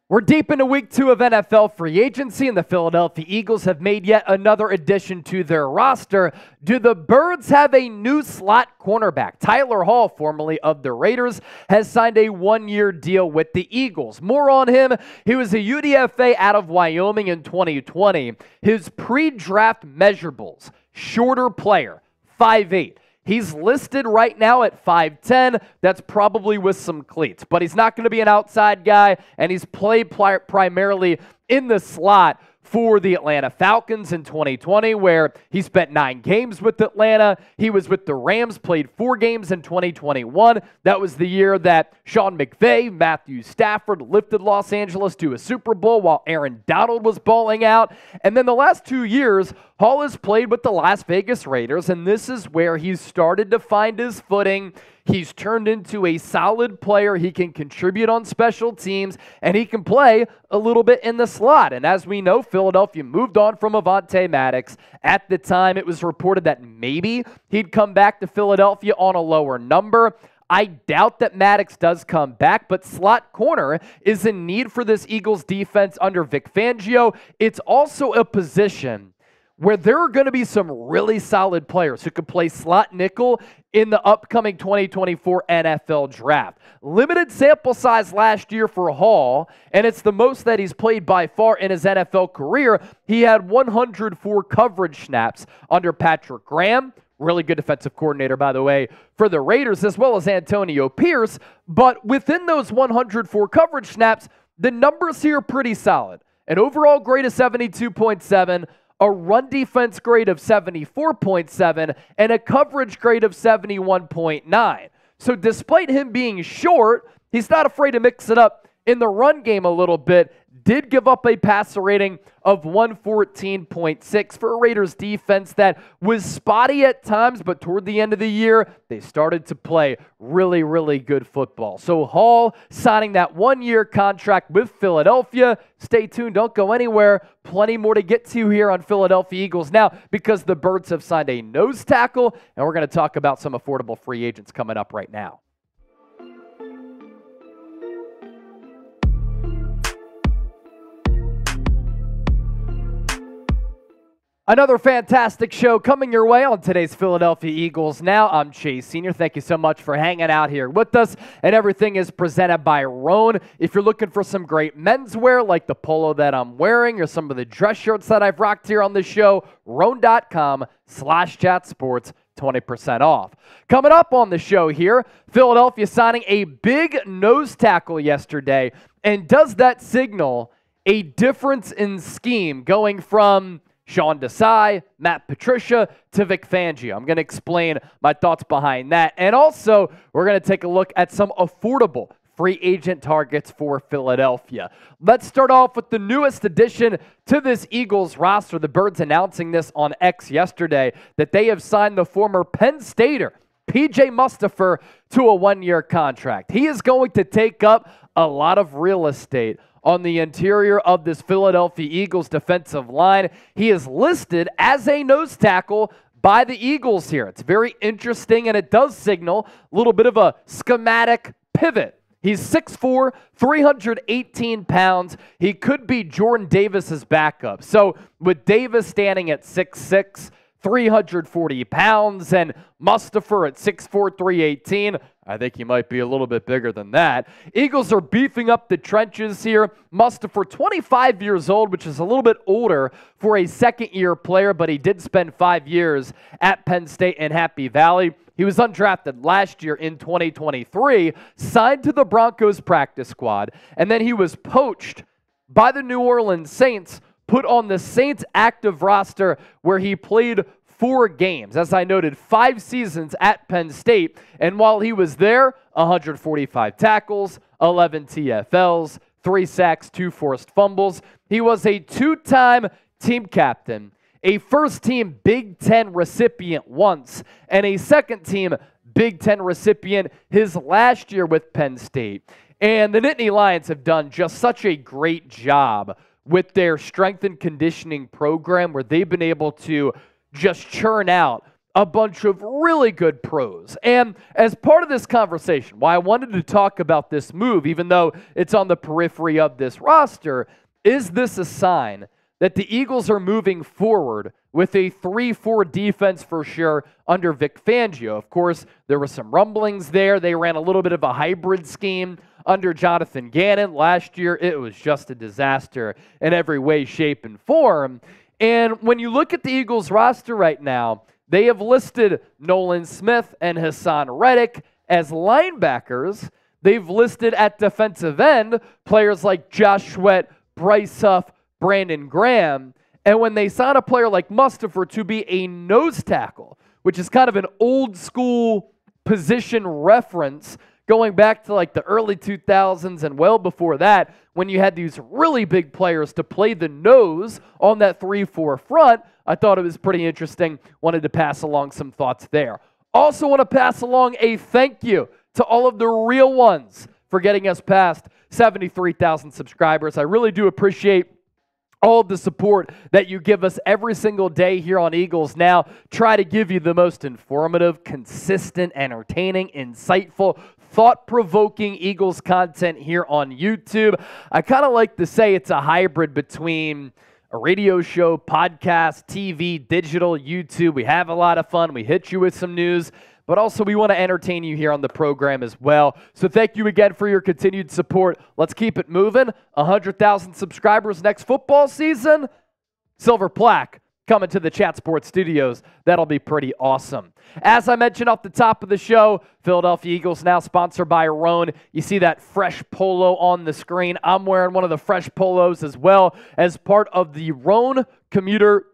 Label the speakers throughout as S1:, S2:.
S1: We're deep into week 2 of NFL free agency, and the Philadelphia Eagles have made yet another addition to their roster. Do the Birds have a new slot cornerback? Tyler Hall, formerly of the Raiders, has signed a one-year deal with the Eagles. More on him. He was a UDFA out of Wyoming in 2020. His pre-draft measurables: shorter player, 5'8". He's listed right now at 5'10". That's probably with some cleats, but he's not going to be an outside guy, and he's played primarily in the slot for the Atlanta Falcons in 2020, where he spent 9 games with Atlanta. He was with the Rams, played 4 games in 2021. That was the year that Sean McVay, Matthew Stafford lifted Los Angeles to a Super Bowl while Aaron Donald was balling out. And then the last 2 years, Hall has played with the Las Vegas Raiders, and this is where he's started to find his footing. He's turned into a solid player. He can contribute on special teams, and he can play a little bit in the slot. And as we know, Philadelphia moved on from Avonte Maddox. At the time, it was reported that maybe he'd come back to Philadelphia on a lower number. I doubt that Maddox does come back, but slot corner is in need for this Eagles defense under Vic Fangio. It's also a position where there are going to be some really solid players who could play slot nickel in the upcoming 2024 NFL Draft. Limited sample size last year for Hall, and it's the most that he's played by far in his NFL career. He had 104 coverage snaps under Patrick Graham, really good defensive coordinator, by the way, for the Raiders, as well as Antonio Pierce. But within those 104 coverage snaps, the numbers here are pretty solid. An overall grade of 72.7, a run defense grade of 74.7, and a coverage grade of 71.9. So despite him being short, he's not afraid to mix it up in the run game a little bit. Did give up a passer rating of 114.6 for a Raiders defense that was spotty at times, but toward the end of the year, they started to play really, really good football. So Hall signing that one-year contract with Philadelphia. Stay tuned. Don't go anywhere. Plenty more to get to here on Philadelphia Eagles now, because the Birds have signed a nose tackle, and we're going to talk about some affordable free agents coming up right now. Another fantastic show coming your way on today's Philadelphia Eagles Now. I'm Chase Sr. Thank you so much for hanging out here with us. And everything is presented by Roan. If you're looking for some great menswear like the polo that I'm wearing or some of the dress shirts that I've rocked here on the show, Roan.com/chatsports, 20% off. Coming up on the show here, Philadelphia signing a big nose tackle yesterday. And does that signal a difference in scheme going from Sean Desai, Matt Patricia, to Vic Fangio? I'm going to explain my thoughts behind that. And also, we're going to take a look at some affordable free agent targets for Philadelphia. Let's start off with the newest addition to this Eagles roster. The Birds announcing this on X yesterday, that they have signed the former Penn Stater, PJ Mustipher, to a one-year contract. He is going to take up a lot of real estate on the interior of this Philadelphia Eagles defensive line. He is listed as a nose tackle by the Eagles here. It's very interesting, and it does signal a little bit of a schematic pivot. He's 6'4", 318 pounds. He could be Jordan Davis's backup. So with Davis standing at 6'6", 340 pounds, and Mustipher at 6'4", 318, I think he might be a little bit bigger than that. Eagles are beefing up the trenches here. Mustipher, 25 years old, which is a little bit older for a second-year player, but he did spend 5 years at Penn State in Happy Valley. He was undrafted last year in 2023, signed to the Broncos practice squad, and then he was poached by the New Orleans Saints, put on the Saints active roster where he played 4 games. As I noted, 5 seasons at Penn State. And while he was there, 145 tackles, 11 TFLs, 3 sacks, 2 forced fumbles. He was a 2-time team captain, a first-team Big Ten recipient once, and a second-team Big Ten recipient his last year with Penn State. And the Nittany Lions have done just such a great job with their strength and conditioning program, where they've been able to just churn out a bunch of really good pros. And as part of this conversation, why I wanted to talk about this move, even though it's on the periphery of this roster, is this a sign that the Eagles are moving forward with a 3-4 defense for sure under Vic Fangio? Of course, there were some rumblings there. They ran a little bit of a hybrid scheme under Jonathan Gannon. Last year, it was just a disaster in every way, shape, and form. And when you look at the Eagles roster right now, they have listed Nolan Smith and Hassan Reddick as linebackers. They've listed at defensive end players like Josh Sweat, Bryce Huff, Brandon Graham. And when they sign a player like Mustipher to be a nose tackle, which is kind of an old school position reference going back to like the early 2000s and well before that, when you had these really big players to play the nose on that 3-4 front, I thought it was pretty interesting. Wanted to pass along some thoughts there. Also want to pass along a thank you to all of the real ones for getting us past 73,000 subscribers. I really do appreciate all of the support that you give us every single day here on Eagles Now. Try to give you the most informative, consistent, entertaining, insightful, thought-provoking Eagles content here on YouTube. I kind of like to say it's a hybrid between a radio show, podcast, TV, digital, YouTube. We have a lot of fun. We hit you with some news, but also we want to entertain you here on the program as well. So thank you again for your continued support. Let's keep it moving. 100,000 subscribers next football season. Silver plaque coming to the Chat Sports Studios. That'll be pretty awesome. As I mentioned off the top of the show, Philadelphia Eagles Now sponsored by Roan. You see that fresh polo on the screen. I'm wearing one of the fresh polos as well as part of the Roan commuter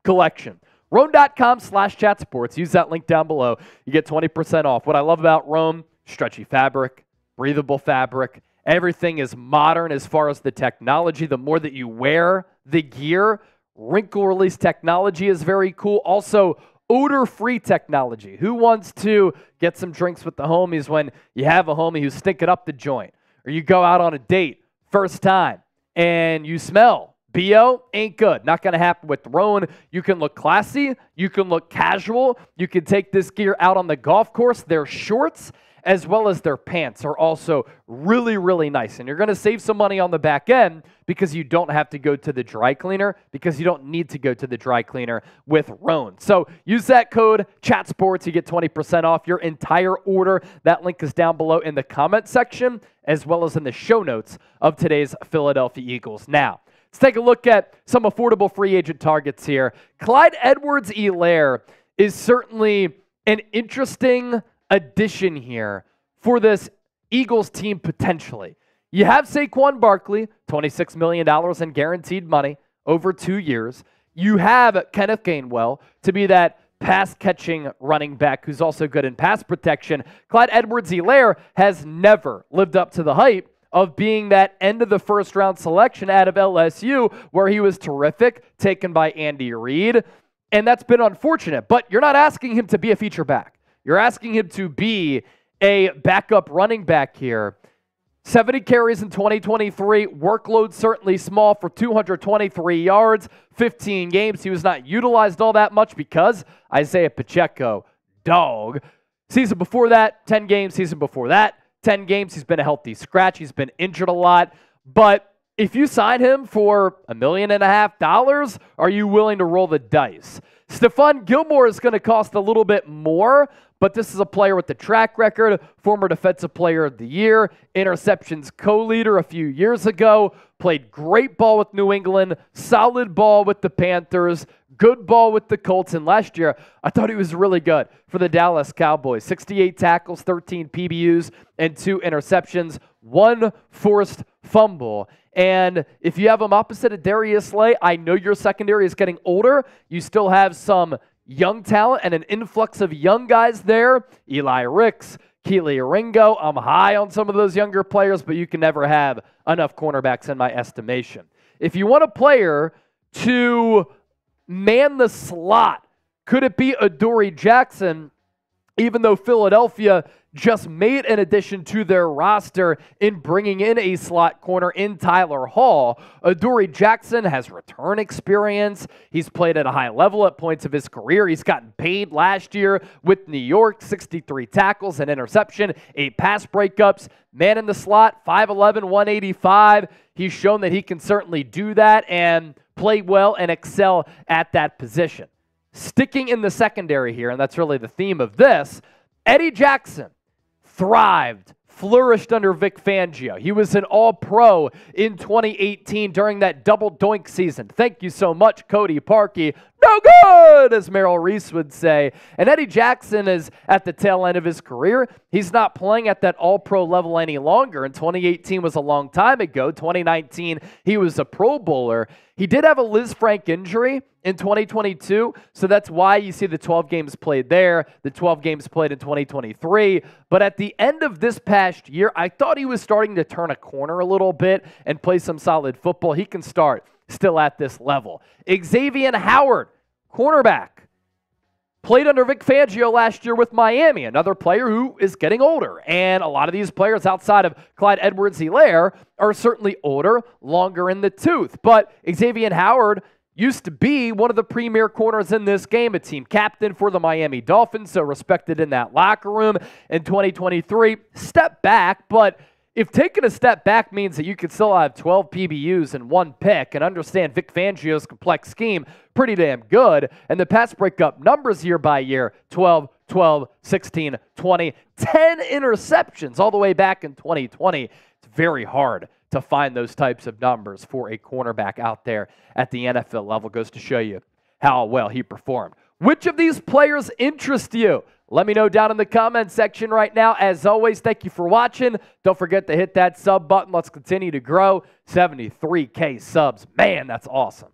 S1: collection. Roan.com/chatsports. Use that link down below. You get 20% off. What I love about Roan, stretchy fabric, breathable fabric. Everything is modern as far as the technology. The more that you wear the gear, wrinkle release technology is very cool. Also, odor-free technology. Who wants to get some drinks with the homies when you have a homie who's stinking up the joint? Or you go out on a date, first time, and you smell. BO ain't good. Not going to happen with Roan. You can look classy. You can look casual. You can take this gear out on the golf course. Their shorts as well as their pants are also really, really nice. And you're going to save some money on the back end because you don't have to go to the dry cleaner, because you don't need to go to the dry cleaner with Roan. So use that code CHATSPORTS. You get 20% off your entire order. That link is down below in the comment section as well as in the show notes of today's Philadelphia Eagles Now. Let's take a look at some affordable free agent targets here. Clyde Edwards-Helaire is certainly an interesting addition here for this Eagles team potentially. You have Saquon Barkley, $26 million in guaranteed money over 2 years. You have Kenneth Gainwell to be that pass-catching running back who's also good in pass protection. Clyde Edwards-Helaire has never lived up to the hype of being that end of the first round selection out of LSU where he was terrific, taken by Andy Reid, and that's been unfortunate. But you're not asking him to be a feature back. You're asking him to be a backup running back here. 70 carries in 2023, workload certainly small for 223 yards, 15 games. He was not utilized all that much because Isaiah Pacheco, dog. Season before that, 10 games. Season before that, 10 games. He's been a healthy scratch. He's been injured a lot. But if you sign him for $1.5 million, are you willing to roll the dice? Stephon Gilmore is going to cost a little bit more, but this is a player with the track record, former Defensive Player of the Year, interceptions co-leader a few years ago, played great ball with New England, solid ball with the Panthers, good ball with the Colts, and last year I thought he was really good for the Dallas Cowboys. 68 tackles, 13 PBUs, and 2 interceptions, 1 forced fumble. And if you have him opposite of Darius Slay, I know your secondary is getting older. You still have some young talent and an influx of young guys there. Eli Ricks, Keely Ringo. I'm high on some of those younger players, but you can never have enough cornerbacks in my estimation. If you want a player to man the slot, could it be Adoree Jackson? even though Philadelphia just made an addition to their roster in bringing in a slot corner in Tyler Hall. Adoree Jackson has return experience. He's played at a high level at points of his career. He's gotten paid last year with New York, 63 tackles, an interception, 8 pass breakups. Man in the slot, 5'11", 185. He's shown that he can certainly do that and play well and excel at that position. Sticking in the secondary here, and that's really the theme of this, Eddie Jackson thrived, flourished under Vic Fangio. He was an all-pro in 2018 during that double doink season. Thank you so much, Cody Parkey. No good, as Merrill Reese would say. And Eddie Jackson is at the tail end of his career. He's not playing at that all-pro level any longer. And 2018 was a long time ago. 2019, he was a Pro Bowler. He did have a Liz Frank injury in 2022, so that's why you see the 12 games played there, the 12 games played in 2023. But at the end of this past year, I thought he was starting to turn a corner a little bit and play some solid football. He can start still at this level. Xavier Howard, cornerback, played under Vic Fangio last year with Miami, another player who is getting older. And a lot of these players outside of Clyde Edwards-Helaire are certainly older, longer in the tooth. But Xavier Howard used to be one of the premier corners in this game, a team captain for the Miami Dolphins, so respected in that locker room. In 2023, step back, but if taking a step back means that you could still have 12 PBUs and 1 pick and understand Vic Fangio's complex scheme, pretty damn good. And the pass breakup numbers year by year, 12, 12, 16, 20, 10 interceptions all the way back in 2020. It's very hard to find those types of numbers for a cornerback out there at the NFL level. Goes to show you how well he performed. Which of these players interest you? Let me know down in the comment section right now. As always, thank you for watching. Don't forget to hit that sub button. Let's continue to grow. 73K subs. Man, that's awesome.